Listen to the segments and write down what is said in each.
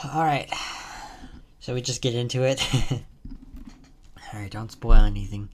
Alright. Shall we just get into it? Alright, don't spoil anything.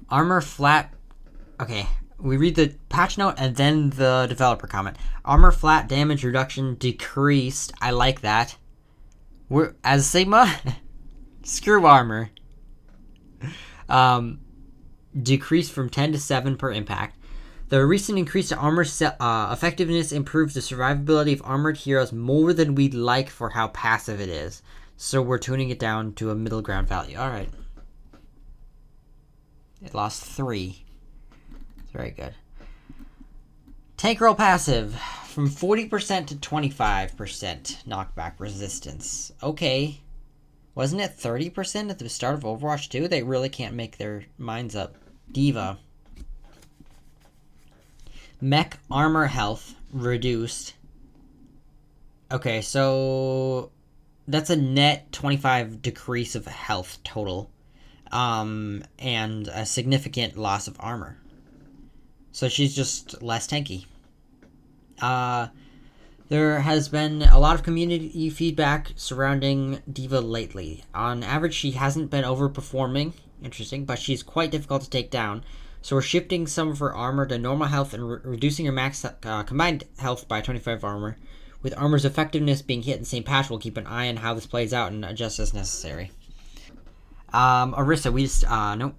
Armor flat. Okay, we read the patch note and then the developer comment. Armor flat damage reduction decreased. I like that. We're as Sigma. Screw armor. Decreased from 10 to 7 per impact. The recent increase to armor effectiveness improves the survivability of armored heroes more than we'd like for how passive it is. So we're tuning it down to a middle ground value. Alright. It lost 3. Very good. Tank roll passive. From 40% to 25% knockback resistance. Okay. Wasn't it 30% at the start of Overwatch 2? They really can't make their minds up. Diva. Mech armor health reduced. Okay, so that's a net 25 decrease of health total. And a significant loss of armor. So she's just less tanky. There has been a lot of community feedback surrounding Diva lately. On average, she hasn't been overperforming, interesting, but she's quite difficult to take down. So we're shifting some of her armor to normal health and reducing her max combined health by 25 armor. With armor's effectiveness being hit in the same patch, we'll keep an eye on how this plays out and adjust as necessary. Orisa, we just, nope.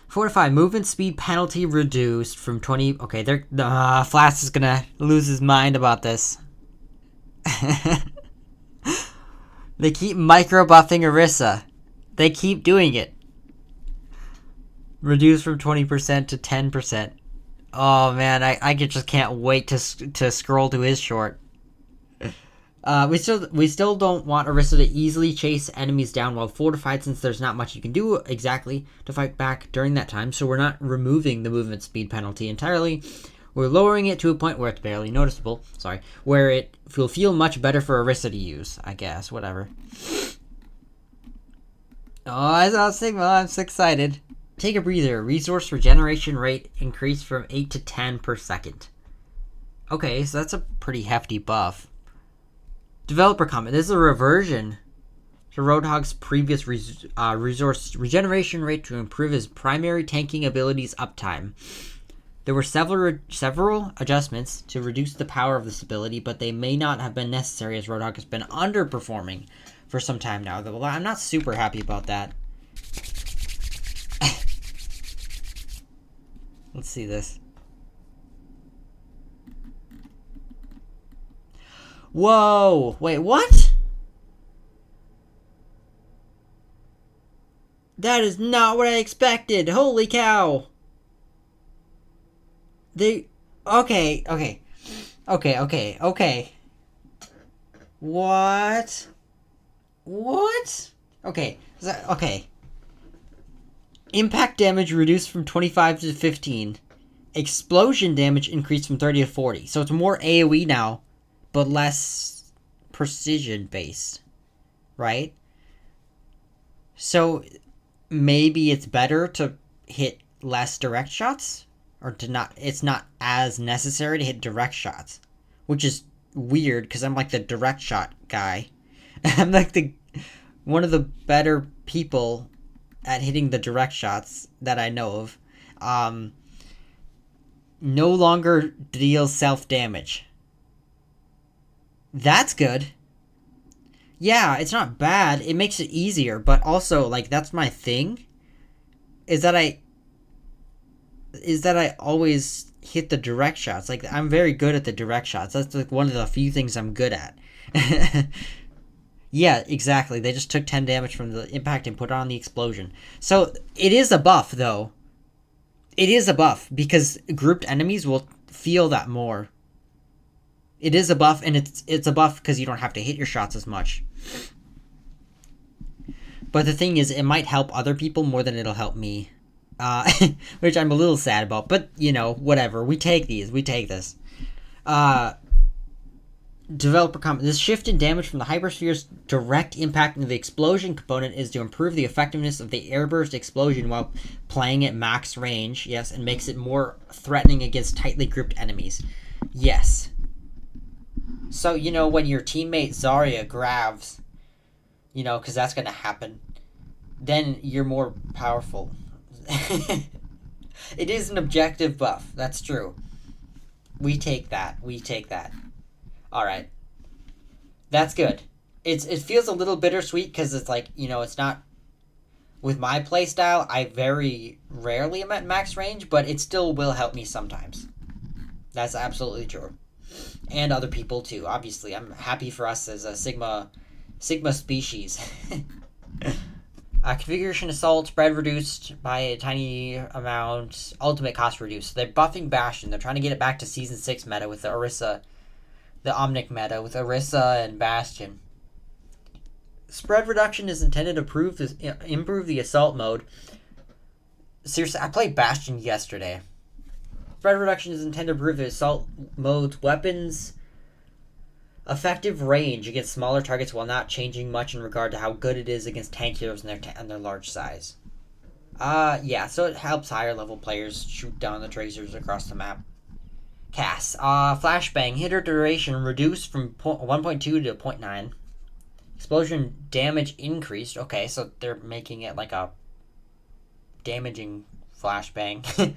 Fortify, movement speed penalty reduced from 20, okay, Flask is gonna lose his mind about this. They keep micro buffing Orisa. They keep doing it. Reduced from 20% to 10%. Oh man, I just can't wait to scroll to his short. We still don't want Orisa to easily chase enemies down while fortified, since there's not much you can do exactly to fight back during that time. So we're not removing the movement speed penalty entirely. We're lowering it to a point where it's barely noticeable. Sorry, where it will feel much better for Orisa to use. I guess, whatever. Oh, I saw Sigma. I'm so excited. Take a breather. Resource regeneration rate increased from 8 to 10 per second. Okay, so that's a pretty hefty buff. Developer comment. This is a reversion to Roadhog's previous resource regeneration rate to improve his primary tanking abilities uptime. There were several adjustments to reduce the power of this ability, but they may not have been necessary as Roadhog has been underperforming for some time now. Though I'm not super happy about that. Let's see this. Whoa! Wait, what? That is not what I expected! Holy cow! Okay. What? Okay. Impact damage reduced from 25 to 15. Explosion damage increased from 30 to 40. So it's more AoE now, but less precision based. Right? So maybe it's better to hit less direct shots? Or to not, it's not as necessary to hit direct shots, which is weird because I'm like the direct shot guy. I'm like one of the better people at hitting the direct shots that I know of. No longer deals self damage. That's good. Yeah, it's not bad. It makes it easier, but also like that's my thing. Is that I always hit the direct shots. Like, I'm very good at the direct shots. That's, like, one of the few things I'm good at. Yeah, exactly. They just took 10 damage from the impact and put on the explosion. So, it is a buff, though. It is a buff, because grouped enemies will feel that more. It is a buff, and it's a buff because you don't have to hit your shots as much. But the thing is, it might help other people more than it'll help me. Which I'm a little sad about, but, you know, whatever. We take this. Developer comment. This shift in damage from the Hypersphere's direct impact into the explosion component is to improve the effectiveness of the airburst explosion while playing at max range, yes, and makes it more threatening against tightly grouped enemies. Yes. So, you know, when your teammate Zarya grabs, you know, because that's going to happen, then you're more powerful. It is an objective buff. That's true. We take that. We take that. All right. That's good. It feels a little bittersweet because it's like, you know, it's not with my playstyle. I very rarely am at max range, but it still will help me sometimes. That's absolutely true. And other people too. Obviously, I'm happy for us as a Sigma species. Configuration assault, spread reduced by a tiny amount, ultimate cost reduced. They're buffing Bastion. They're trying to get it back to Season 6 meta with the Orisa, the Omnic meta with Orisa and Bastion. Spread reduction is intended to improve the assault mode. Seriously, I played Bastion yesterday. Spread reduction is intended to improve the assault mode's weapons' effective range against smaller targets while not changing much in regard to how good it is against tank heroes and their large size. Yeah, so it helps higher level players shoot down the tracers across the map. Cass. Flashbang. Hitter duration reduced from 1.2 to 0.9. Explosion damage increased. Okay, so they're making it like a damaging flashbang.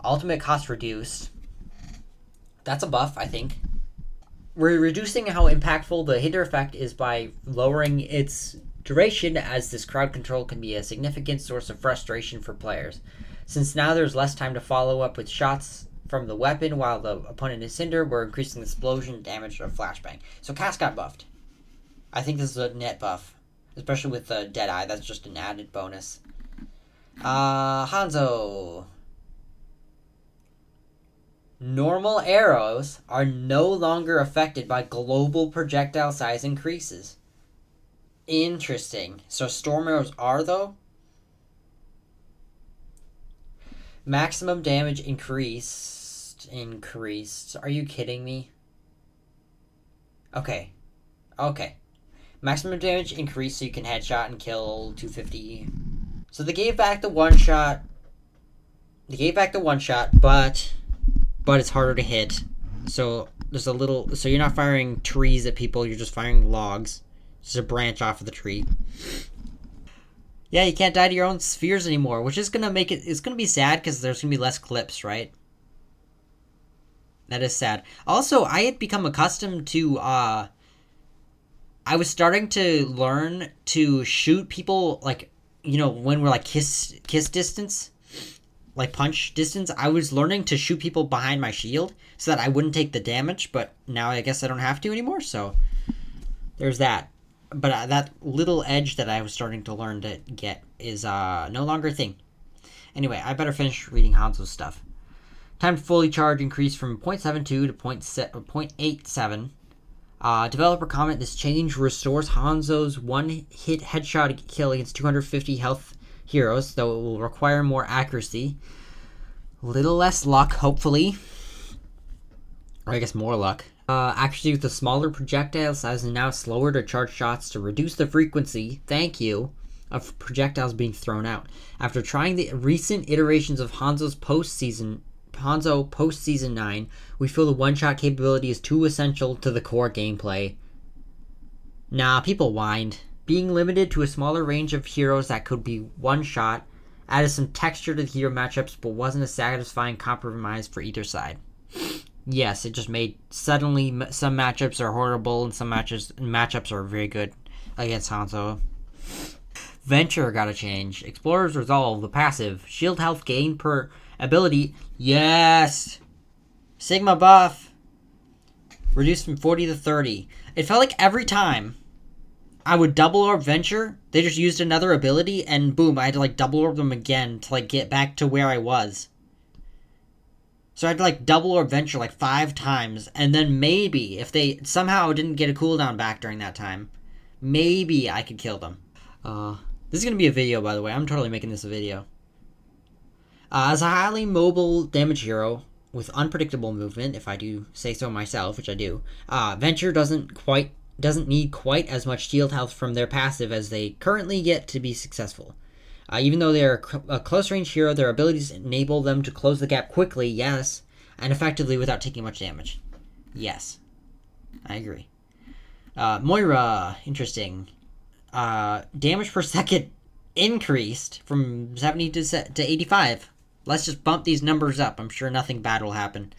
Ultimate cost reduced. That's a buff, I think. We're reducing how impactful the hitter effect is by lowering its duration, as this crowd control can be a significant source of frustration for players. Since now there's less time to follow up with shots from the weapon while the opponent is cindered, we're increasing the explosion damage of flashbang. So Cass got buffed. I think this is a net buff, especially with the Deadeye. That's just an added bonus. Hanzo. Normal arrows are no longer affected by global projectile size increases. Interesting. So storm arrows are, though? Maximum damage increased. Are you kidding me? Okay. Maximum damage increased so you can headshot and kill 250. So they gave back the one shot. But it's harder to hit. So there's a little. So you're not firing trees at people. You're just firing logs. Just a branch off of the tree. Yeah, you can't die to your own spheres anymore, which is gonna make it. It's gonna be sad because there's gonna be less clips, right? That is sad. Also, I had become accustomed to. I was starting to learn to shoot people like, you know, when we're like kiss distance. Like punch distance, I was learning to shoot people behind my shield so that I wouldn't take the damage, but now I guess I don't have to anymore, so there's that. But that little edge that I was starting to learn to get is no longer a thing. Anyway, I better finish reading Hanzo's stuff. Time to fully charge increased from 0.72 to 0.87. Developer comment, this change restores Hanzo's one-hit headshot kill against 250 health heroes, though it will require more accuracy. A little less luck, hopefully. Or I guess more luck. Accuracy with a smaller projectile size and now slower to charge shots to reduce the frequency, thank you, of projectiles being thrown out. After trying the recent iterations of Hanzo post-season 9, we feel the one-shot capability is too essential to the core gameplay. Nah, people whined. Being limited to a smaller range of heroes that could be one-shot added some texture to the hero matchups, but wasn't a satisfying compromise for either side. Yes, it just made suddenly some matchups are horrible and some matchups are very good against Hanzo. Venture got a change. Explorer's Resolve, the passive. Shield health gain per ability. Yes! Sigma buff. Reduced from 40 to 30. It felt like every time I would double orb Venture, they just used another ability, and boom, I had to like double orb them again to like get back to where I was. So I had to like double orb Venture like 5 times, and then maybe if they somehow didn't get a cooldown back during that time, maybe I could kill them. This is gonna be a video, by the way. I'm totally making this a video. As a highly mobile damage hero with unpredictable movement, if I do say so myself, which I do, Venture doesn't need quite as much shield health from their passive as they currently get to be successful. Even though they are a close-range hero, their abilities enable them to close the gap quickly, yes, and effectively without taking much damage. Yes. I agree. Moira, interesting. Damage per second increased from 70 to 85. Let's just bump these numbers up. I'm sure nothing bad will happen.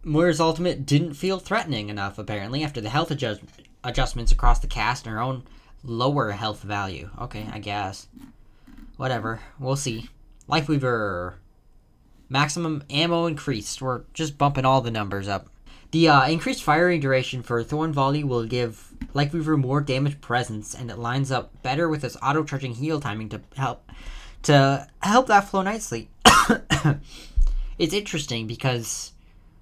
Moira's ultimate didn't feel threatening enough, apparently, after the health adjustments across the cast and her own lower health value. Okay, I guess. Whatever. We'll see. Lifeweaver. Maximum ammo increased. We're just bumping all the numbers up. The increased firing duration for Thorn Volley will give Lifeweaver more damage presence, and it lines up better with its auto-charging heal timing to help that flow nicely. It's interesting because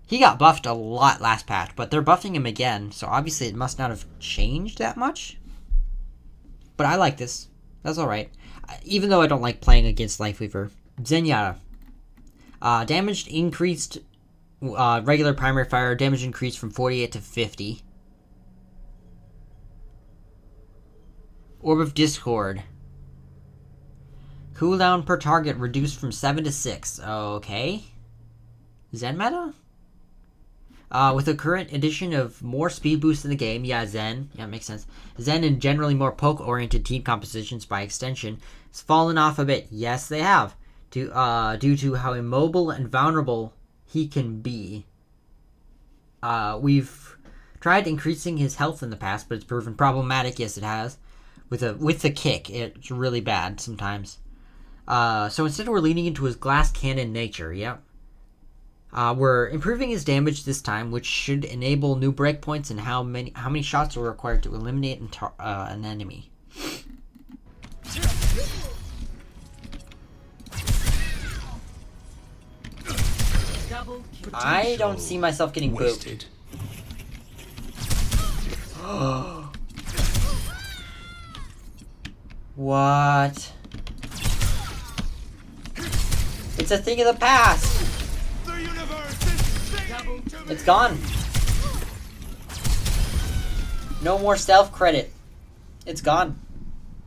he got buffed a lot last patch, but they're buffing him again, so obviously it must not have changed that much. But I like this. That's alright. Even though I don't like playing against Lifeweaver. Zenyatta. Damage increased. Regular primary fire damage increased from 48 to 50. Orb of Discord. Cooldown per target reduced from 7 to 6. Okay. Zen meta? With the current addition of more speed boosts in the game, Zen. Yeah, makes sense. Zen and generally more poke-oriented team compositions by extension has fallen off a bit. Yes, they have. Due to how immobile and vulnerable he can be. We've tried increasing his health in the past, but it's proven problematic. Yes, it has. With the kick, it's really bad sometimes. So instead we're leaning into his glass cannon nature. Yep. We're improving his damage this time, which should enable new breakpoints and how many shots are required to eliminate an enemy. I don't see myself getting booped. What? It's a thing of the past. It's gone. No more self credit. It's gone.